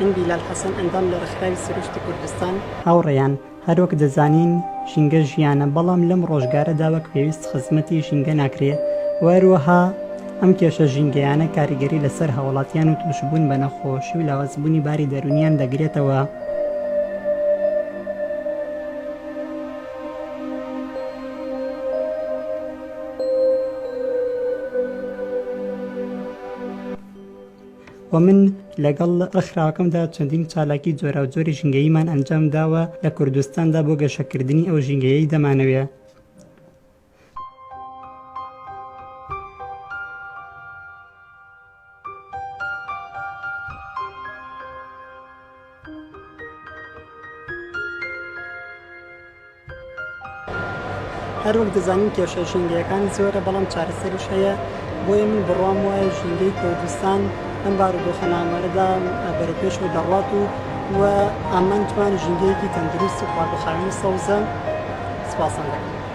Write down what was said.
من بیلال حەسەن ئەندام لە ڕێکخراوی سروشتی کوردستان. هاوڕێیان هەروەک دەزانین ژینگە ژیانە، بەڵام لەم ڕۆژگارەدا وەک پێویست خزمەتی ژینگە ناکرێت. وەروەها ئەم کێشە ژینگەیانە کاریگەری لەسەر هاوڵاتیان و تووشبوون بە نەخۆشی و لاوازبوونی باری دەرونیان دەگرێتەوە. و من لەگەڵ ڕێکخراوەکەمدا چەندین چالاکی جۆرا و جۆری ژینگەییمان ئەنجام داوە لە کوردستاندا بۆ گەشەکردنی ئەو ژینگەیەی دەمانەوێ. هەروەک دەزانین کێشە ژینگەیەکان زۆرە، بەڵام چارەسەریش هەیە. بۆیە من بڕوام وایە ژینگەی کوردستان ئەم بارودۆخە نامەرەدا بەرەپێشەوە دەڕوات و ئەمان توان ژینگەیەکی تەندروست و خواردەخاوی سەوزە. سپاسان دەکەم.